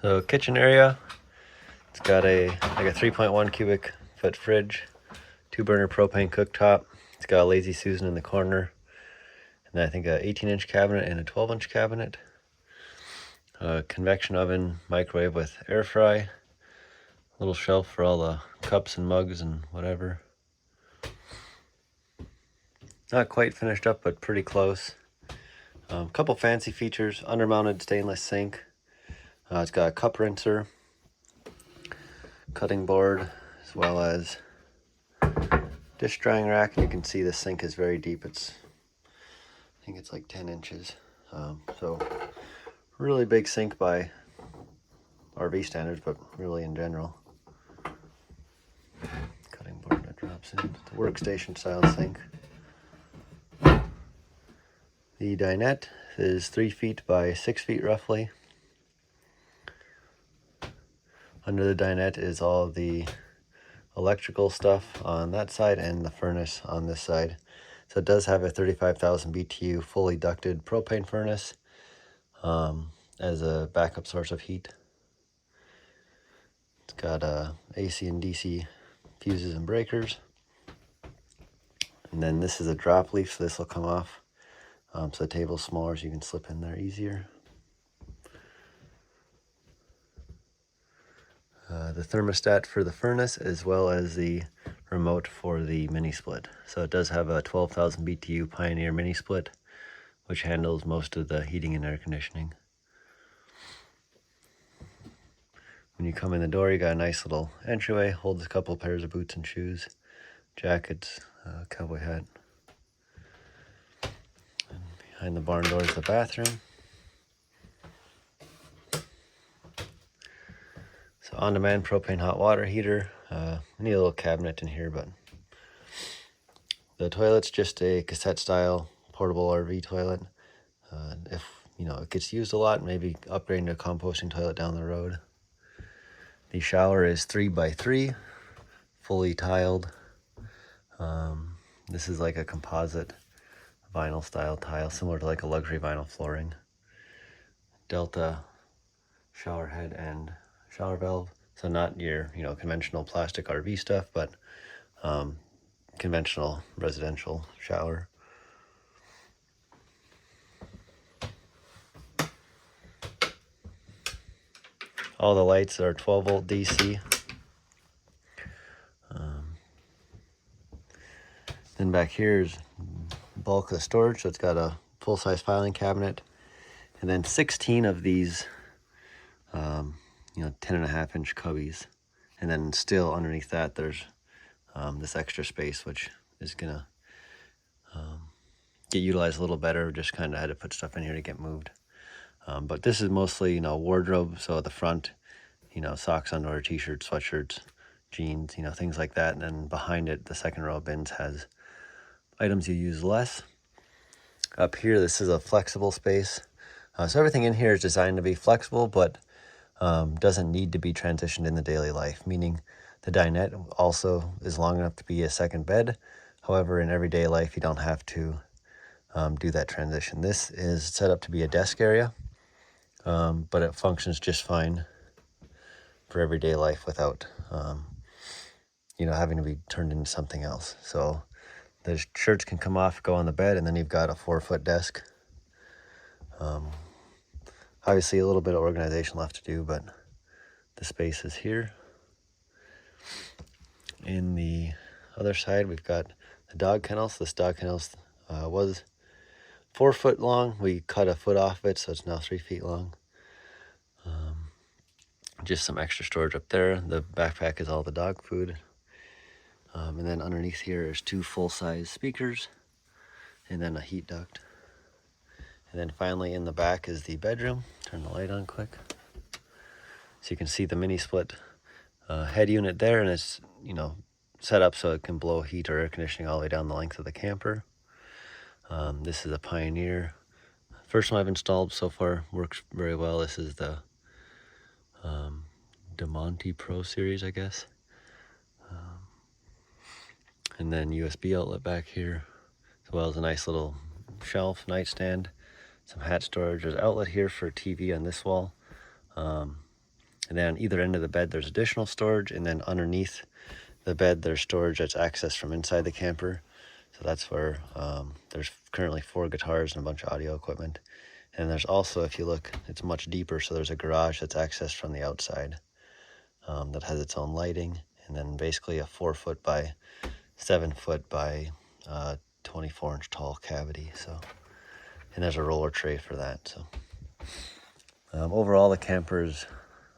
So kitchen area, it's got like a 3.1 cubic foot fridge, 2-burner propane cooktop. It's got a Lazy Susan in the corner, and then I think a 18-inch cabinet and a 12-inch cabinet. A convection oven, microwave with air fry, little shelf for all the cups and mugs and whatever. Not quite finished up, but pretty close. Couple fancy features: undermounted stainless sink. It's got a cup rinser, cutting board, as well as dish drying rack. And you can see the sink is very deep. I think it's like 10 inches. So really big sink by RV standards, but really in general. Cutting board that drops in. It's a workstation style sink. The dinette is 3 feet by 6 feet roughly. Under the dinette is all the electrical stuff on that side and the furnace on this side. So it does have a 35,000 BTU fully ducted propane furnace as a backup source of heat. It's got AC and DC fuses and breakers. And then this is a drop leaf, so this will come off. So the table's smaller, so you can slip in there easier. The thermostat for the furnace, as well as the remote for the mini split. So it does have a 12,000 BTU Pioneer Minisplit, which handles most of the heating and air conditioning. When you come in the door, you got a nice little entryway, holds a couple pairs of boots and shoes, jackets, cowboy hat. And behind the barn door is the bathroom. So on-demand propane hot water heater. Need a little cabinet in here, but the toilet's just a cassette-style portable RV toilet. If it gets used a lot, maybe upgrading to a composting toilet down the road. The shower is 3x3, fully tiled. This is like a composite vinyl style tile, similar to like a luxury vinyl flooring. Delta shower head and shower valve. So not your conventional plastic RV stuff, but conventional residential shower. All the lights are 12 volt DC. Then back here is bulk of the storage. So it's got a full-size filing cabinet, and then 16 of these 10.5-inch cubbies. And then still underneath that, there's this extra space, which is gonna get utilized a little better. Just kind of had to put stuff in here to get moved. But this is mostly, wardrobe. So at the front, socks, underwear, t-shirts, sweatshirts, jeans, things like that. And then behind it, the second row of bins has items you use less. Up here, this is a flexible space. So everything in here is designed to be flexible, but doesn't need to be transitioned in the daily life, meaning the dinette also is long enough to be a second bed. However, in everyday life, you don't have to do that transition. This is set up to be a desk area, but it functions just fine for everyday life without having to be turned into something else. So the shirts can come off, go on the bed, and then you've got a 4-foot desk. Obviously a little bit of organization left to do, but the space is here. In the other side, we've got the dog kennels. This dog kennels was 4 foot long. We cut a foot off it, so it's now 3 feet long. Just some extra storage up there. The backpack is all the dog food. And then underneath here is 2 full-size speakers and then a heat duct. And then finally in the back is the bedroom. Turn the light on quick. So you can see the mini split head unit there, and it's set up so it can blow heat or air conditioning all the way down the length of the camper. This is a Pioneer. First one I've installed so far, works very well. This is the DeMonte Pro series, I guess. And then USB outlet back here, as well as a nice little shelf, nightstand, some hat storage. There's an outlet here for TV on this wall. And then on either end of the bed, there's additional storage, and then underneath the bed, there's storage that's accessed from inside the camper. So that's where there's currently 4 guitars and a bunch of audio equipment. And there's also, if you look, it's much deeper, so there's a garage that's accessed from the outside that has its own lighting, and then basically a 4-foot by 7-foot by 24-inch tall cavity. So, and there's a roller tray for that. So overall, the camper is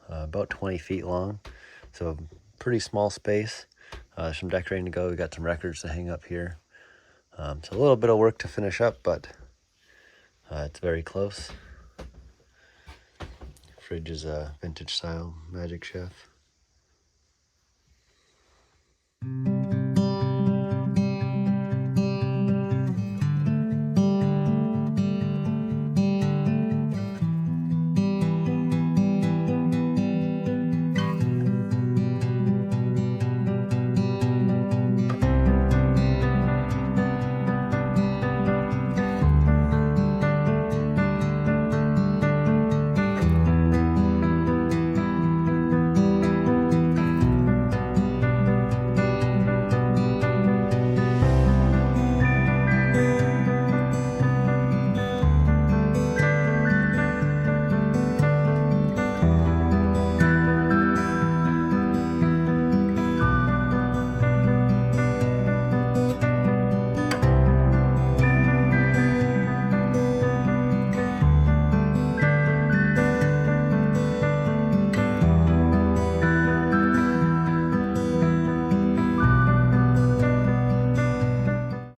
about 20 feet long, so pretty small space. Some decorating to go. We got some records to hang up here. So a little bit of work to finish up, but it's very close. Fridge is a vintage style Magic Chef.